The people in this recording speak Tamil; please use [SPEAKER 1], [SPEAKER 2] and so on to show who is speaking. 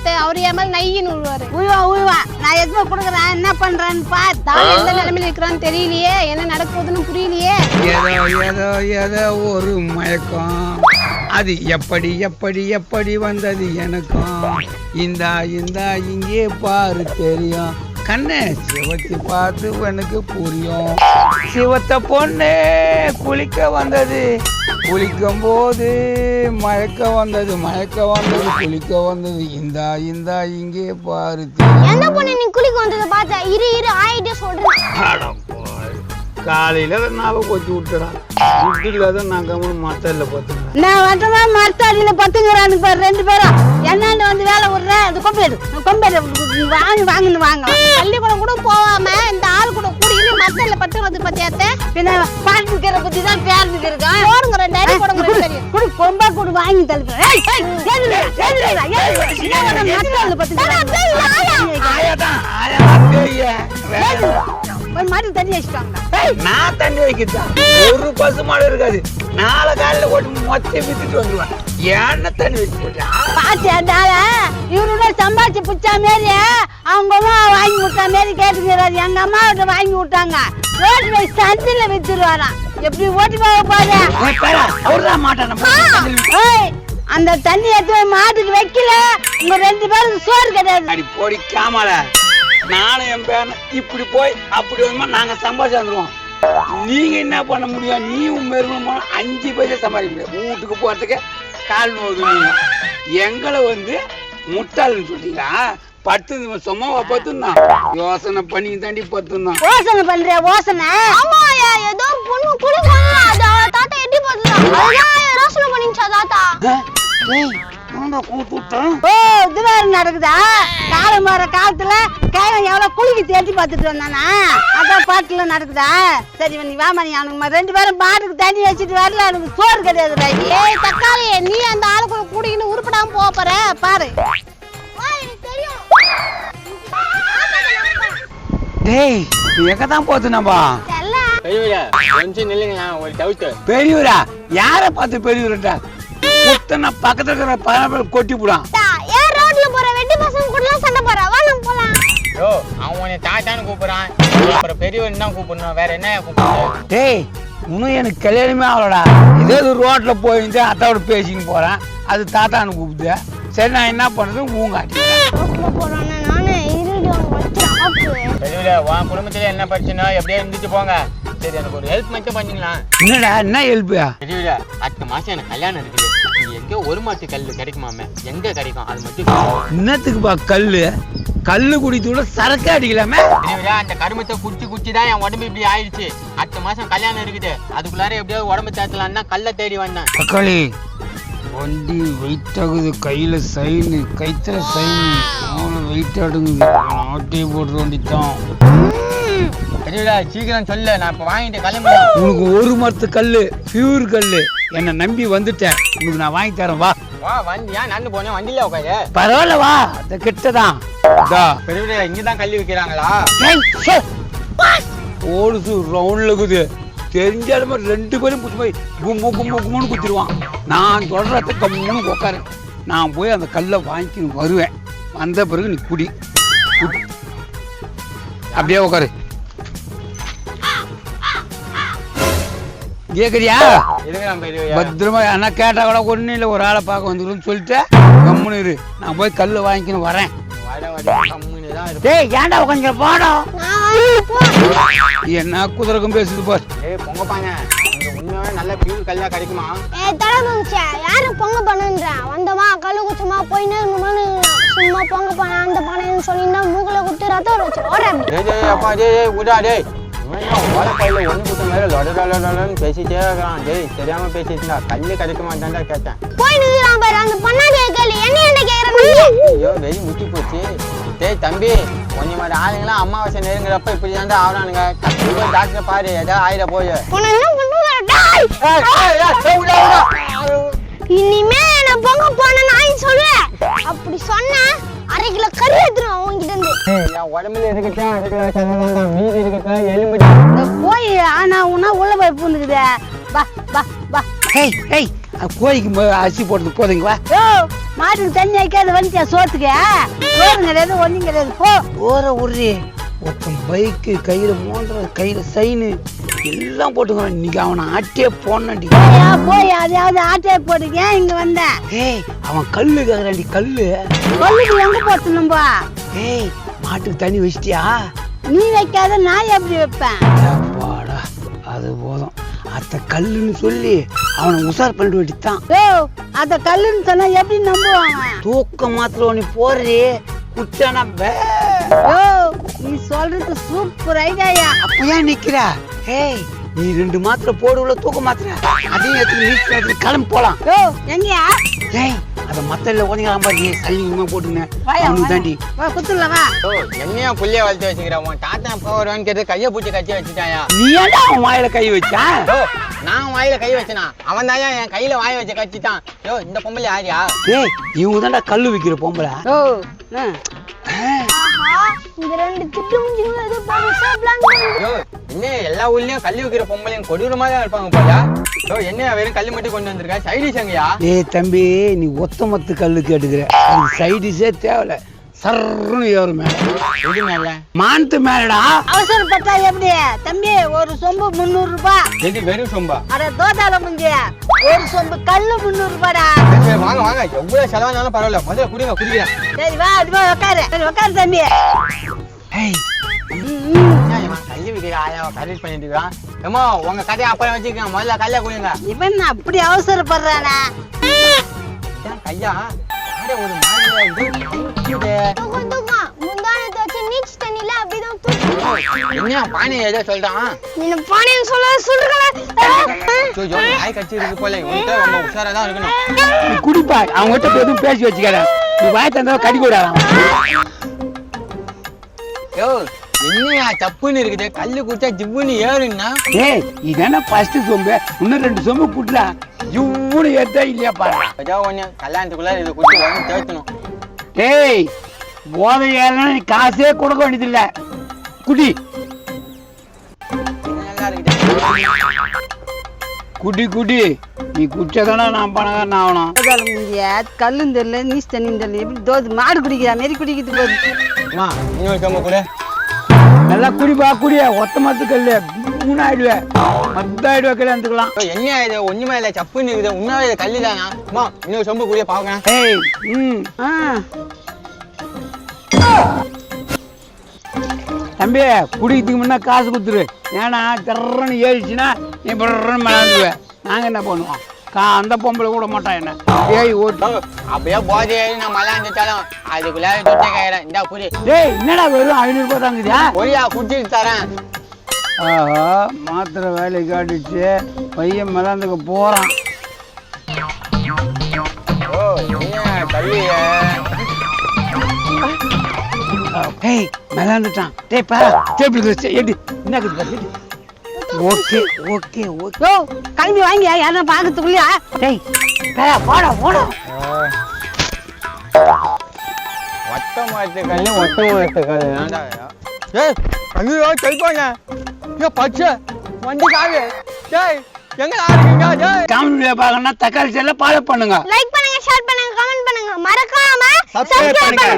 [SPEAKER 1] அத்தை அவரு என் மேல நையின்னு விழுவாரு.
[SPEAKER 2] உழுவா நான் எதுவுமே கொடுக்குறேன் என்ன பண்றேன்னு பாத்தா
[SPEAKER 1] எந்த நிலைமையில இருக்கிறான்னு தெரியலையே, என்ன நடக்குதுன்னு புரியலையே.
[SPEAKER 3] ஏதோ ஏதோ ஒரு மயக்கம், அது எப்படி எப்படி எப்படி வந்தது எனக்கும். இந்தா இங்கே பாரு தெரியும், கண்ணே சிவத்தி பார்த்து எனக்கு புரியும். சிவத்த பொண்ணு குளிக்க வந்தது, குளிக்கும் போது மயக்க வந்தது குளிக்க வந்தது. இந்தா இங்கே பாரு.
[SPEAKER 4] என்ன பொண்ணு நீ குளிக்க வந்ததை பார்த்தா இரு ஆயிட்டே சொல்றேன்.
[SPEAKER 3] காலையில ஞாபகம் வச்சு விட்டுறான், விட்டுல நான் கவனம் மரத்தாடியில பார்த்துக்கிறேன்.
[SPEAKER 2] நான் வட்டமா மரத்தாடியில பத்துங்கிறானு பாரு ரெண்டு பேரும். என்னன்னு வந்து வேலை விடுறேன். அது கொம்பேடு வாங்கன்னு வாங்க.
[SPEAKER 1] பள்ளிக்கூடம் கூட போகாம இந்த ஆள் கூட கூடிட்டு மரத்தாடியில பத்து வந்து பத்தியாத்த.
[SPEAKER 2] பின்ன பாட்டுக்கிற பத்தி தான் பேருக்கு இருக்கான்.
[SPEAKER 1] போடுங்க 2 அடி போடுங்க தெரியும்.
[SPEAKER 2] குடு கொம்பா குடு வாங்கி தள்ளுறேன். போய் மாட்டு தண்ணி வச்சுட்டாங்க.
[SPEAKER 3] நான் தண்ணி வைக்கிறேன். ஒரு பசு மாடு இருக்காது, நாளை காலையில ஓட்டி மொத்தம் வித்துட்டு வந்துருவேன். என்ன தண்ணி வச்சு போட்டா
[SPEAKER 2] பாத்தியாண்டால இவருடைய சம்பாதிச்சு புச்சா மாரி அவங்க அம்மா வாங்கி விட்டா மாரி கேட்டுக்கிறாரு. எங்க அம்மா கிட்ட வாங்கி விட்டாங்க. ரோட்டு போய் சந்தில வித்துருவாராம். எப்படி ஓட்டி போக பாரு.
[SPEAKER 3] அவர்தான் மாட்டான
[SPEAKER 2] அந்த தண்ணி எடுத்து மாட்டுக்கு வைக்கல. உங்க 2 பேருக்கு சோறு கிடையாது.
[SPEAKER 3] அடி போடி காமால, நானும் என் பேரன் இப்படி போய் அப்படி வந்து நாங்க சம்பாதிச்சு வந்துருவோம். நீங்க என்ன பண்ண முடியும்? நீ உண்மையிலும் 5 பைசா சம்பாதிக்க முடியாது. வீட்டுக்கு போறதுக்கு கால் நோது. நீங்க எங்களை வந்து முட்டாள்னு சொல்றீங்களா? 10 சும்மாவா 10 யோசனை பண்ணி தாண்டி 10
[SPEAKER 2] யோசனை பண்றியா? யோசனை
[SPEAKER 4] ஆமாயா ஏதோ பொண்ணு குளிக்க அது அவ தாத்தா எட்டி பார்த்தா. அதான் யோசனை பண்ணிச்சா தாத்தா.
[SPEAKER 2] ஓ இது வேற நடக்குதா? காலம் வர காலத்துல கைவன் எவ்வளவு குளிக்கு தேடி பார்த்துட்டு வந்தானா? அதான் பாட்டுல நடக்குதா? சரி நீ வாமா, நீ அவனுக்கு 2 பேரும் பாட்டுக்கு தண்ணி வச்சுட்டு வரல. அவனுக்கு சோறு கிடையாது.
[SPEAKER 1] ஏய் தக்காளி, நீ அந்த ஆளு கூட கூடிக்கின்னு உருப்படாம போற பாரு.
[SPEAKER 3] டேய் எங்கதான் போத்துனப்பா?
[SPEAKER 5] பெரியவரா கொஞ்சம் நில்லுங்களா, ஒரு டவுட்.
[SPEAKER 3] பெரியவரா? யார பார்த்து பெரியவரா? புத்தன பக்கத்துல இருக்கிற பரம்பரை கொட்டி போடான்.
[SPEAKER 4] ஏன் ரோட்ல போற வெட்டி பசங்க கூட சண்டை போறா? வா நம்ம போலாம்.
[SPEAKER 5] யோ அவன் உன்னை தாத்தான்னு கூப்பிடுறான், அப்புறம் பெரியவன் தான் கூப்பிடணும், வேற என்ன கூப்பிடுறது?
[SPEAKER 3] டேய் இன்னும் எனக்கு கல்யாணமே ஆகலடா. ஏதோ ரோட்ல போயிருந்து அத்தாவோட பேசின்னு போறேன், அது தாத்தான்னு கூப்பிடுது. சரி நான் என்ன பண்றது? ஊங்காட்டி
[SPEAKER 4] ரோட்ல போறானே நானே இருடி வந்து
[SPEAKER 5] பெரியவரா உன் குடும்பத்துல என்ன பிரச்சனை எப்படியே இருந்துட்டு போங்க. சரி எனக்கு ஒரு ஹெல்ப் மட்டும் பண்ணீங்களா?
[SPEAKER 3] என்னடா என்ன ஹெல்ப்?
[SPEAKER 5] பெரியவரா அடுத்த மாசம் எனக்கு கல்யாணம் இருக்குது. எங்க ஒரு மாட்டு கல்லு கிடைக்குமாமே? எங்க கிடைக்கும் அது மட்டும்?
[SPEAKER 3] என்னத்துக்குப்பா கல்லு குடித்தோட சரக்கு அடிக்கலாமே?
[SPEAKER 5] பெரியவரா அந்த கருமத்தை குடிச்சு தான் என் உடம்பு இப்படி ஆயிடுச்சு. அடுத்த மாசம் கல்யாணம் இருக்குது, அதுக்குள்ளார எப்படியாவது உடம்பு தேத்தலான்னா கல்ல தேடி வந்தேன்.
[SPEAKER 3] தக்காளி வண்டி வெயிட் ஆகுது, கையில சைனு கைத்துல சைனு வெயிட் ஆடுங்குது. ஆட்டையை போட்டு வண்டித்தான்.
[SPEAKER 5] பெரியவரா சீக்கிரம் சொல்லு, நான் இப்ப வாங்கிட்டு கிளம்புறேன்.
[SPEAKER 3] உனக்கு ஒரு மரத்து கல்லு பியூர் கல்லு என்ன நம்பி வந்துட்டேன். உனக்கு நான் வாங்கி தரேன். வா
[SPEAKER 5] வா வண்டியா நடந்து போனேன், வண்டியில உட்காரு.
[SPEAKER 3] பரவாயில்ல வா, அந்த கிட்டதான்.
[SPEAKER 5] பெரியவரா இங்கதான் கல்லு விற்கிறாங்களா?
[SPEAKER 3] ஓடுது ரவுண்ட்ல இருக்குது. தெரிஞ்ச இடமா 2 பேரும் புடிச்சு போய் கும்முன்னு குத்திடுவான். நான் சொல்றத கம்முன்னு உட்காரு. நான் போய் அந்த கல்லை வாங்கிக்கின்னு வருவேன். வந்த பிறகு நீ குடி. அப்படியே உட்காரு. கேக்குறியா? பத்திரமா என்ன கேட்டா கூட ஒண்ணு இல்லை, ஒரு ஆளை பார்க்க வந்துருன்னு சொல்லிட்டு கம்முன்னு இரு. நான் போய் கல்லு வாங்கிக்கின்னு வரேன். டேய் ஏன்டா உட்காந்து போடா? என்ன குதிரைக்கும் பேசுது பாரு.
[SPEAKER 5] ஏய் பொங்க பாங்க, இங்க உண்மையாவே நல்ல பியூர் கல்லா கிடைக்குமா?
[SPEAKER 4] தலை மனுச்சா யாரும் பொங்க பண்ணுன்றா? வந்தமா கல்லு குச்சமா போயின்னு சும்மா பொங்க பண்ண அந்த பானைன்னு சொல்லினா மூக்கல குத்து ரத்தம் வச்சு ஓட.
[SPEAKER 5] டேய் அப்பா டேய் உடா டேய். ஓல பையில ஒண்ணு குத்த மேல லொடலொடலன்னு பேசிட்டே இருக்கான். டேய் தெரியாம பேசிட்டா கல்லு கிடைக்க மாட்டான்டா கேட்டேன்.
[SPEAKER 4] போய் நிறான் பாரு அந்த பண்ணாதே கல்லு என்ன கேக்குறீங்க?
[SPEAKER 5] ஐயோ வெறி முட்டி போச்சு. டேய் தம்பி கொஞ்சம் மாதிரி ஆளுங்களா அமாவாசை நெருங்குறப்ப இப்படி தாண்டா ஆவறானுங்க. கண்டிப்பா டாக்டர் பாரு ஏதோ ஆயிட போய்.
[SPEAKER 4] உன்னை என்ன பண்ணுவ? இனிமே நான் பொங்க போன நான் சொல்லுவேன். அப்படி சொன்னா 1/2 கிலோ கறி எடுத்துறோம் உன்கிட்ட இருந்து.
[SPEAKER 5] என் உடம்புல இருக்கட்டா 1/2 கிலோ சதவீதம் மீதி இருக்கட்டா எலும்பு
[SPEAKER 2] போய் ஆனா உன்னா உள்ள போய் பூந்துக்குது. வா வா வா.
[SPEAKER 3] ஏய் கோழிக்கு அரிசி போடுறது போதுங்க வா.
[SPEAKER 2] யோ மாட்டுக்கு தண்ணி வைக்காத வந்துட்டியா சோத்துக்கு சோறு கிடையாது ஒன்றும் கிடையாது போ.
[SPEAKER 3] ஓர உருறி ஒருத்தன் பைக்கு கையில மோன்ற கையில சைனு எல்லாம் போட்டுக்கிறான். இன்னைக்கு அவனை ஆட்டியே போனாண்டி.
[SPEAKER 2] போய் அதையாவது ஆட்டையை போட்டுக்க இங்க வந்தேன்.
[SPEAKER 3] ஏய் அவன் கல்லு கேக்குறாண்டி கல்லு.
[SPEAKER 2] கொல்லுக்கு எங்க போட்டணும்பா?
[SPEAKER 3] ஏய் மாட்டுக்கு தண்ணி வச்சிட்டியா?
[SPEAKER 2] நீ வைக்காத நான் எப்படி வைப்பேன்?
[SPEAKER 3] வாடா அது போதும். அத்த கல்லுன்னு சொல்லி அவனை உசார் பண்ணிட்டு வெட்டித்தான்.
[SPEAKER 2] யோ அத கல்லுன்னு சொன்னா எப்படி நம்புவாங்க?
[SPEAKER 3] தூக்க மாத்திர நீ போறே குச்சானா
[SPEAKER 2] யோ நீ சொல்றது சூப்பர் ஐடியா.
[SPEAKER 3] அப்ப ஏன் நிக்கிற? ஏய் நீ 2 மாத்திரை போடுவுல தூக்க மாத்திர அதையும் எடுத்து நீச்சு கிளம்பி போலாம்.
[SPEAKER 2] யோ எங்கயா?
[SPEAKER 3] ஏய் அத மத்தல ஓடிங்கலாம் பாரு சல்லிங்கமா போட்டுங்க அவனுக்கு தாண்டி
[SPEAKER 2] வா குத்துல வா.
[SPEAKER 5] ஓ என்னையா புள்ளைய வளர்த்து வச்சுக்கிற உன் தாத்தா போவான்னு கேட்டு கையை பூச்சி கட்சி வச்சுட்டாயா?
[SPEAKER 3] நீ ஏன்டா அவன் வாயில கை வச்சா?
[SPEAKER 5] ஓ நான் வாயில கை வச்சனா? அவன் தாயா என் கையில வாய வச்சு கட்டிட்டான். யோ இந்த பொம்பளை யாரியா?
[SPEAKER 3] ஏய் இவங்க தான்டா கல்லு விக்கிற பொம்பளை.
[SPEAKER 2] யோ
[SPEAKER 4] இந்த 2 திட்டு முடிஞ்சுங்க ஏதோ பெருசா பிளான் பண்ணி.
[SPEAKER 5] யோ என்ன எல்லா ஊர்லயும் கல்லு விக்கிற பொம்பளையும் கொடூரமா தான் இருப்பாங்க போல. யோ என்ன வெறும் கல்லு மட்டும் கொண்டு வந்திருக்க? சைடிஷ் எங்கயா?
[SPEAKER 3] ஏய் தம்பி நீ ஒத்த மொத்த கல்லு கேட்டுக்கிற. அது சைடிஸே தேவையில்ல. சர்ன்னு ஏறும் மேல.
[SPEAKER 5] இது மேல
[SPEAKER 3] மானத்து மேலடா.
[SPEAKER 2] அவசரப்பட்டா எப்படி தம்பி? ஒரு சொம்பு 300 ரூபாய்.
[SPEAKER 5] எது வெறும் சொம்பா?
[SPEAKER 2] அட தோதால முஞ்சி ஒரு சொம்பு கல்லு 300 ரூபாடா.
[SPEAKER 5] சரி வாங்க வாங்க எவ்வளவு செலவானாலும் பரவாயில்ல முதல்ல குடிங்க குடிக்கிறேன்.
[SPEAKER 2] சரி வா அது போய் உட்காரு. சரி உட்காரு தம்பி.
[SPEAKER 3] ஏய்
[SPEAKER 5] கல்லு விக்கிற ஆயாவை கரெக்ட் பண்ணிட்டு இருக்கான். ஏமா உங்க கதையை அப்புறம் வச்சுக்கோங்க, முதல்ல கல்ல குடிங்க.
[SPEAKER 2] இவன் அப்படி அவசரப்படுறானா?
[SPEAKER 5] இதான் கையா ஒரு மாதிரியா
[SPEAKER 4] தூக்கம் முந்தானத்தை வச்சு நீச்சு தண்ணியில அப்படிதான் தூக்கம்.
[SPEAKER 5] என்ன பானை ஏதோ சொல்றான்?
[SPEAKER 4] நீ பானைன்னு
[SPEAKER 5] ஜோ நாய் கட்சி இருக்கு போல. இவன்கிட்ட ரொம்ப உஷாரா தான் இருக்கணும்.
[SPEAKER 3] நீ குடிப்பா அவங்ககிட்ட எதுவும் பேசி வச்சுக்காத. நீ வாய தந்தா கடி கூடாதான்.
[SPEAKER 5] யோ என்னையா தப்புன்னு இருக்குது? கல்லு குடிச்சா ஜிவ்வுன்னு ஏறுன்னா?
[SPEAKER 3] ஏய் இதான ஃபர்ஸ்ட் சொம்பு. இன்னும் 2 சொம்பு குடுடா. ஜுவ்வுன்னு ஏத்தா இல்லையா பாரு.
[SPEAKER 5] ஏதோ ஒண்ணு கல்யாணத்துக்குள்ள இதை குடிச்சு வந்து தேய்த்தணும்.
[SPEAKER 3] ஏய் போதை ஏறனா நீ காசே கொடுக்க வேண்டியது இல்ல. குடி
[SPEAKER 5] நல்லா இருக்குது.
[SPEAKER 3] குடி குடி. நீ குடிச்சதானே நான் பணக்காரன் ஆகணும்.
[SPEAKER 2] தோதால முஞ்சிய கல்லும் தெரியல நீச்சு தண்ணியும் தெரியல. எப்படி தோது மாடு குடிக்கிறா மாரி குடிக்கிறது போது.
[SPEAKER 5] அம்மா இன்னொரு சொம்ப கூட.
[SPEAKER 3] நல்லா குடிப்பா குடிய. ஒத்த மத்து கல்லு 3 ஆயிடுவேன் 10 ஆயிடுவேன் கல்யாணத்துக்கலாம்.
[SPEAKER 5] என்ன இது ஒண்ணுமே இல்ல சப்புன்னு இருக்குது. உண்மையாவே இது கல்லு தானா? அம்மா இன்னொரு சொம்பு குடிய பாக்கலாம்.
[SPEAKER 3] ஏய் தம்பி குடிக்கிறதுக்கு முன்னா காசு கொடுத்துரு. ஏன்னா திறன்னு ஏறிச்சுன்னா நீ பிறன்னு மறந்துடுவேன். நாங்க என்ன பண்ணுவோம்? அந்த பொம்பளை கூட மாட்டான் என்ன. ஏய் ஓட்டு
[SPEAKER 5] அப்படியே போதை ஏறி நான் மழை அஞ்சிட்டாலும் அதுக்குள்ள தொட்டே கையிறேன். இந்தா புரி.
[SPEAKER 3] ஏய் என்னடா வெறும் 500 ரூபாய் தாங்குதியா?
[SPEAKER 5] ஒரியா குடிச்சிட்டு தரேன்.
[SPEAKER 3] ஆஹா மாத்திரை வேலை காட்டிச்சு. பையன் மலாந்துக்கு போறான்.
[SPEAKER 5] ஓ என்ன கல்லிய
[SPEAKER 3] ஏய் மலாந்துட்டான். டேய் பா டேபிள் வச்சு எடு என்ன இருக்குது பாரு. Okay okay okay.
[SPEAKER 2] யோ கிளம்பி வாங்கி யாரா பாக்கிறதுக்குள்ளயா?
[SPEAKER 3] டேய் பேரா போடா போடா.
[SPEAKER 5] ஒத்த மாட்டு கல்லு ஒத்த மாட்டு கல்லு. ஏய் ஐயோ செல்போனே. ஏ பச்சை வண்டி காவே. டேய் எங்க ஆடுறீங்க? டேய்
[SPEAKER 3] காமெடி பார்க்கணும்னா தக்காளி சேனலை ஃபாலோ பண்ணுங்க.
[SPEAKER 4] லைக் பண்ணுங்க, ஷேர் பண்ணுங்க, கமெண்ட் பண்ணுங்க, மறக்காம
[SPEAKER 5] சப்ஸ்கிரைப் பண்ணுங்க.